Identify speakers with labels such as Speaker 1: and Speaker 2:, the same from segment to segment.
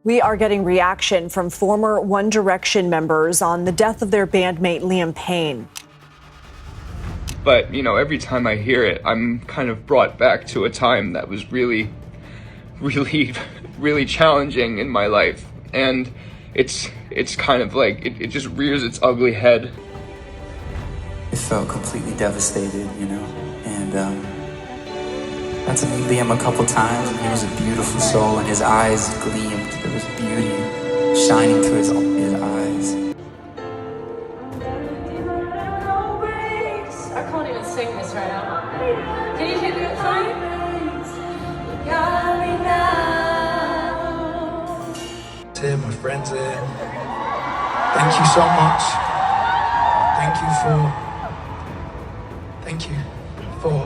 Speaker 1: We are getting reaction from former One Direction members on the death of their bandmate Liam Payne.
Speaker 2: But, every time I hear it, I'm kind of brought back to a time that was really, really challenging in my life. And it's kind of like, it just rears its ugly head.
Speaker 3: It felt completely devastated, and got to meet Liam a couple times, and he was a beautiful soul, and his eyes gleamed. There was beauty shining through his eyes.
Speaker 4: I can't even sing this right now. Can you do it for me? You got me now.
Speaker 5: Here, my friends here. Thank you so much. Thank you for.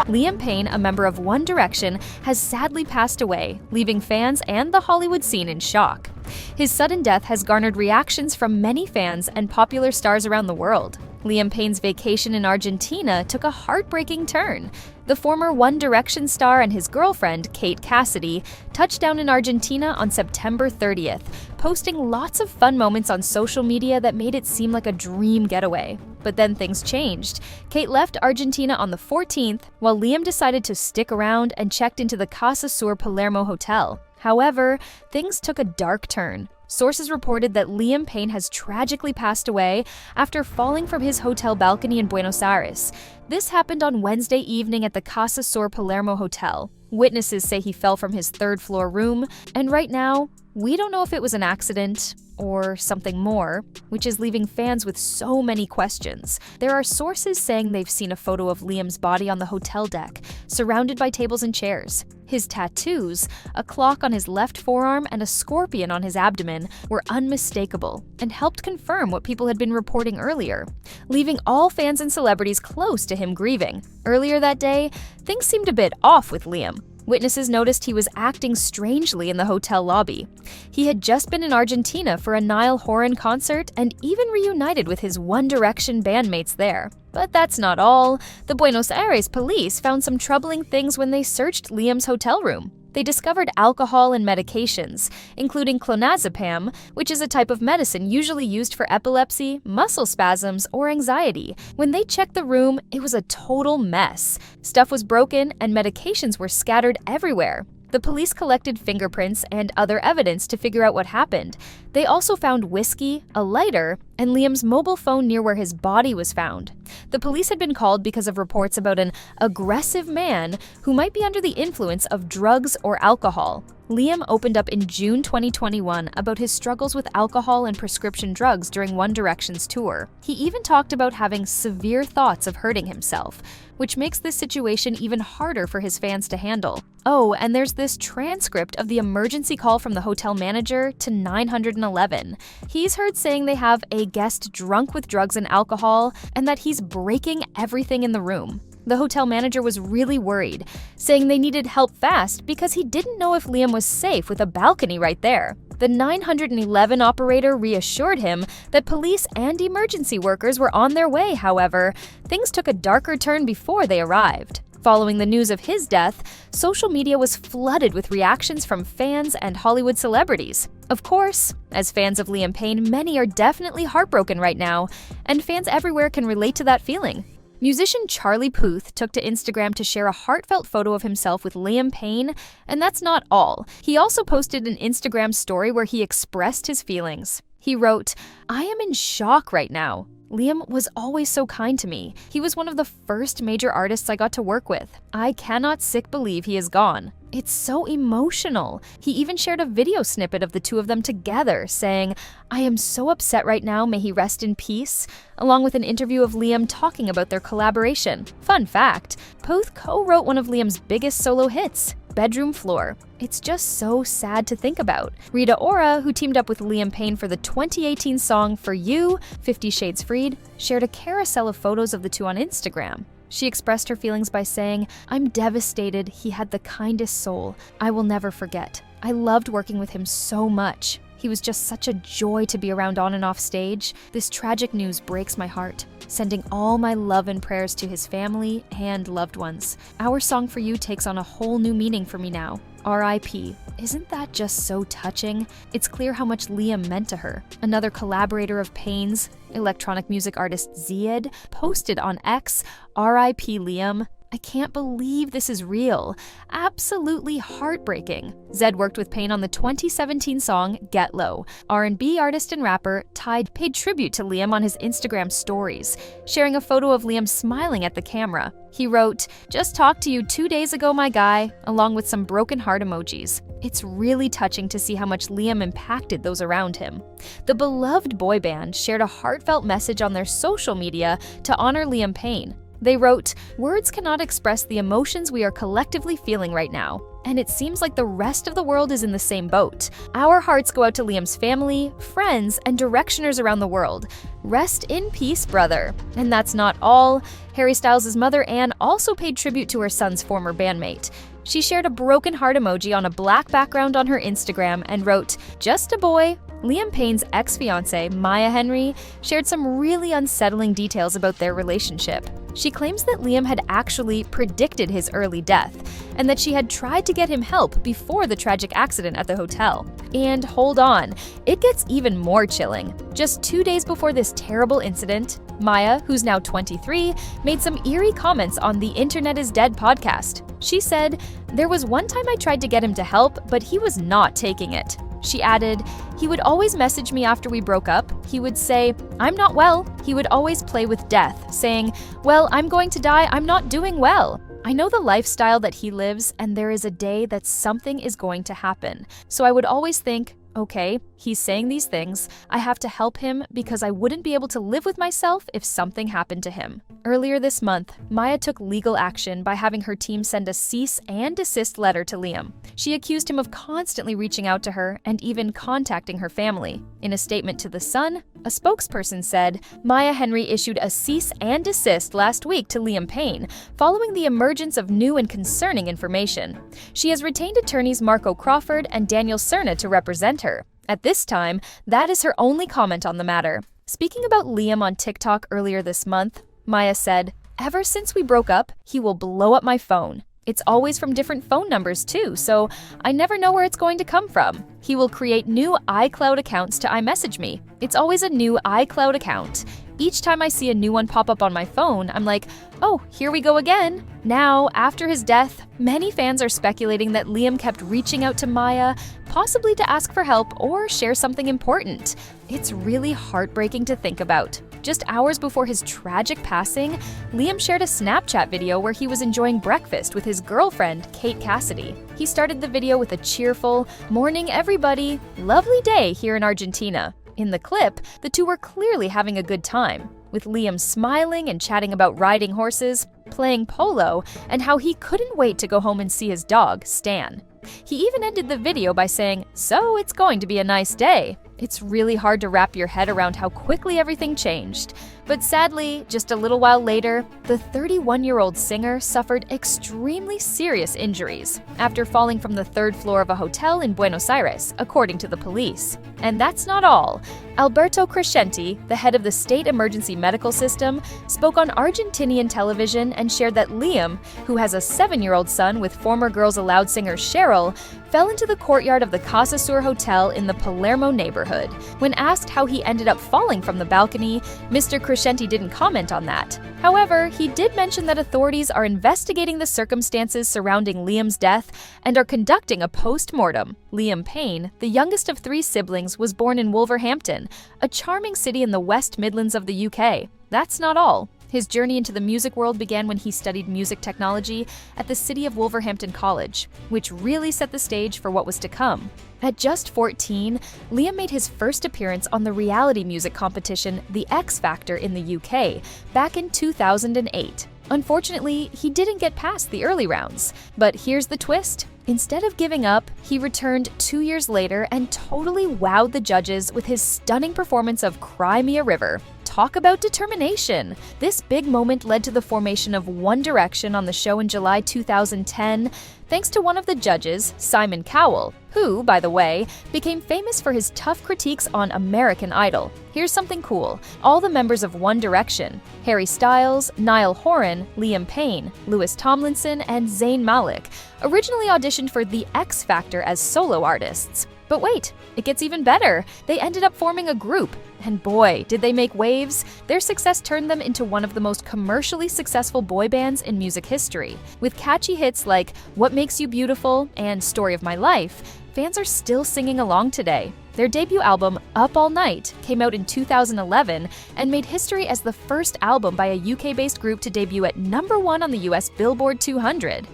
Speaker 6: Liam Payne, a member of One Direction, has sadly passed away, leaving fans and the Hollywood scene in shock. His sudden death has garnered reactions from many fans and popular stars around the world. Liam Payne's vacation in Argentina took a heartbreaking turn. The former One Direction star and his girlfriend, Kate Cassidy, touched down in Argentina on September 30th, posting lots of fun moments on social media that made it seem like a dream getaway. But then things changed. Kate left Argentina on the 14th, while Liam decided to stick around and checked into the Casa Sur Palermo hotel. However, things took a dark turn. Sources reported that Liam Payne has tragically passed away after falling from his hotel balcony in Buenos Aires. This happened on Wednesday evening at the Casa Sur Palermo hotel. Witnesses say he fell from his third-floor room, and right now, we don't know if it was an accident or something more, which is leaving fans with so many questions. There are sources saying they've seen a photo of Liam's body on the hotel deck, surrounded by tables and chairs. His tattoos, a clock on his left forearm and a scorpion on his abdomen, were unmistakable and helped confirm what people had been reporting earlier, leaving all fans and celebrities close to him grieving. Earlier that day, things seemed a bit off with Liam. Witnesses noticed he was acting strangely in the hotel lobby. He had just been in Argentina for a Niall Horan concert and even reunited with his One Direction bandmates there. But that's not all. The Buenos Aires police found some troubling things when they searched Liam's hotel room. They discovered alcohol and medications, including clonazepam, which is a type of medicine usually used for epilepsy, muscle spasms, or anxiety. When they checked the room, it was a total mess. Stuff was broken and medications were scattered everywhere. The police collected fingerprints and other evidence to figure out what happened. They also found whiskey, a lighter, and Liam's mobile phone near where his body was found. The police had been called because of reports about an aggressive man who might be under the influence of drugs or alcohol. Liam opened up in June 2021 about his struggles with alcohol and prescription drugs during One Direction's tour. He even talked about having severe thoughts of hurting himself, which makes this situation even harder for his fans to handle. Oh, and there's this transcript of the emergency call from the hotel manager to 911. He's heard saying they have a guest drunk with drugs and alcohol, and that he's breaking everything in the room. The hotel manager was really worried, saying they needed help fast because he didn't know if Liam was safe with a balcony right there. The 911 operator reassured him that police and emergency workers were on their way. However, things took a darker turn before they arrived. Following the news of his death, social media was flooded with reactions from fans and Hollywood celebrities. Of course, as fans of Liam Payne, many are definitely heartbroken right now, and fans everywhere can relate to that feeling. Musician Charlie Puth took to Instagram to share a heartfelt photo of himself with Liam Payne, and that's not all. He also posted an Instagram story where he expressed his feelings. He wrote, "I am in shock right now. Liam was always so kind to me. He was one of the first major artists I got to work with. I cannot believe he is gone. It's so emotional." He even shared a video snippet of the two of them together, saying, "I am so upset right now, may he rest in peace," along with an interview of Liam talking about their collaboration. Fun fact, Puth co-wrote one of Liam's biggest solo hits, Bedroom Floor. It's just so sad to think about. Rita Ora, who teamed up with Liam Payne for the 2018 song For You, 50 Shades Freed, shared a carousel of photos of the two on Instagram. She expressed her feelings by saying, "I'm devastated. He had the kindest soul. I will never forget. I loved working with him so much. He was just such a joy to be around on and off stage. This tragic news breaks my heart. Sending all my love and prayers to his family and loved ones. Our song For You takes on a whole new meaning for me now. R.I.P. Isn't that just so touching? It's clear how much Liam meant to her. Another collaborator of Payne's, electronic music artist Zied, posted on X, R.I.P. Liam. I can't believe this is real. Absolutely heartbreaking. Zed worked with Payne on the 2017 song Get Low. R&B artist and rapper Tide paid tribute to Liam on his Instagram stories, sharing a photo of Liam smiling at the camera. He wrote, "Just talked to you 2 days ago, my guy," along with some broken heart emojis. It's really touching to see how much Liam impacted those around him. The beloved boy band shared a heartfelt message on their social media to honor Liam Payne. They wrote, "Words cannot express the emotions we are collectively feeling right now, and it seems like the rest of the world is in the same boat. Our hearts go out to Liam's family, friends, and directioners around the world. Rest in peace, brother." And that's not all. Harry Styles' mother, Anne, also paid tribute to her son's former bandmate. She shared a broken heart emoji on a black background on her Instagram and wrote, "Just a boy." Liam Payne's ex-fiancée, Maya Henry, shared some really unsettling details about their relationship. She claims that Liam had actually predicted his early death, and that she had tried to get him help before the tragic accident at the hotel. And hold on, it gets even more chilling. Just 2 days before this terrible incident, Maya, who's now 23, made some eerie comments on the Internet is Dead podcast. She said, "There was one time I tried to get him to help, but he was not taking it." She added, "He would always message me after we broke up. He would say, 'I'm not well.' He would always play with death, saying, 'Well, I'm going to die, I'm not doing well.' I know the lifestyle that he lives, and there is a day that something is going to happen. So I would always think, okay, he's saying these things, I have to help him because I wouldn't be able to live with myself if something happened to him." Earlier this month, Maya took legal action by having her team send a cease and desist letter to Liam. She accused him of constantly reaching out to her and even contacting her family. In a statement to The Sun, a spokesperson said, "Maya Henry issued a cease and desist last week to Liam Payne, following the emergence of new and concerning information. She has retained attorneys Marco Crawford and Daniel Cerna to represent her. At this time, that is her only comment on the matter." Speaking about Liam on TikTok earlier this month, Maya said, "Ever since we broke up, he will blow up my phone. It's always from different phone numbers too, so I never know where it's going to come from. He will create new iCloud accounts to iMessage me. It's always a new iCloud account. Each time I see a new one pop up on my phone, I'm like, oh, here we go again." Now, after his death, many fans are speculating that Liam kept reaching out to Maya, possibly to ask for help or share something important. It's really heartbreaking to think about. Just hours before his tragic passing, Liam shared a Snapchat video where he was enjoying breakfast with his girlfriend, Kate Cassidy. He started the video with a cheerful, "Morning, everybody. Lovely day here in Argentina." In the clip, the two were clearly having a good time, with Liam smiling and chatting about riding horses, playing polo, and how he couldn't wait to go home and see his dog, Stan. He even ended the video by saying, "So it's going to be a nice day." It's really hard to wrap your head around how quickly everything changed. But sadly, just a little while later, the 31-year-old singer suffered extremely serious injuries after falling from the 3rd floor of a hotel in Buenos Aires, according to the police. And that's not all. Alberto Crescenti, the head of the state emergency medical system, spoke on Argentinian television and shared that Liam, who has a 7-year-old son with former Girls Aloud singer Cheryl, fell into the courtyard of the Casa Sur Hotel in the Palermo neighborhood. When asked how he ended up falling from the balcony, Mr. Crescenti didn't comment on that. However, he did mention that authorities are investigating the circumstances surrounding Liam's death and are conducting a post-mortem. Liam Payne, the youngest of 3 siblings, was born in Wolverhampton, a charming city in the West Midlands of the UK. That's not all. His journey into the music world began when he studied music technology at the City of Wolverhampton College, which really set the stage for what was to come. At just 14, Liam made his first appearance on the reality music competition The X Factor in the UK back in 2008. Unfortunately, he didn't get past the early rounds. But here's the twist. Instead of giving up, he returned 2 years later and totally wowed the judges with his stunning performance of Cry Me a River. talk about determination. This big moment led to the formation of One Direction on the show in July 2010, thanks to one of the judges, Simon Cowell, who, by the way, became famous for his tough critiques on American Idol. Here's something cool. All the members of One Direction, Harry Styles, Niall Horan, Liam Payne, Louis Tomlinson, and Zayn Malik, originally auditioned for The X Factor as solo artists. But wait, it gets even better. They ended up forming a group, and boy, did they make waves. Their success turned them into one of the most commercially successful boy bands in music history. With catchy hits like What Makes You Beautiful and Story of My Life, fans are still singing along today. Their debut album, Up All Night, came out in 2011 and made history as the first album by a UK-based group to debut at #1 on the US Billboard 200.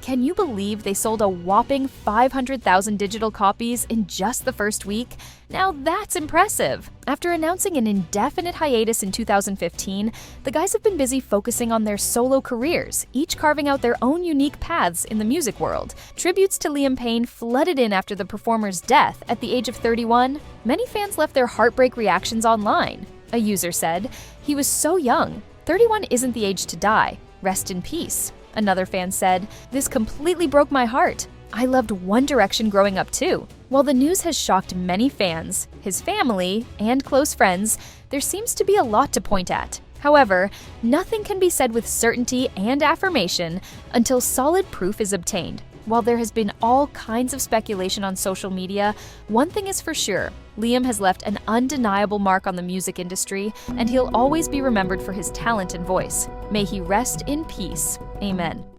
Speaker 6: Can you believe they sold a whopping 500,000 digital copies in just the first week? Now that's impressive. After announcing an indefinite hiatus in 2015, the guys have been busy focusing on their solo careers, each carving out their own unique paths in the music world. Tributes to Liam Payne flooded in after the performer's death at the age of 31. Many fans left their heartbreak reactions online. A user said, "He was so young. 31 isn't the age to die. Rest in peace." Another fan said, "This completely broke my heart. I loved One Direction growing up too." While the news has shocked many fans, his family, and close friends, there seems to be a lot to point at. However, nothing can be said with certainty and affirmation until solid proof is obtained. While there has been all kinds of speculation on social media, one thing is for sure: Liam has left an undeniable mark on the music industry, and he'll always be remembered for his talent and voice. May he rest in peace. Amen.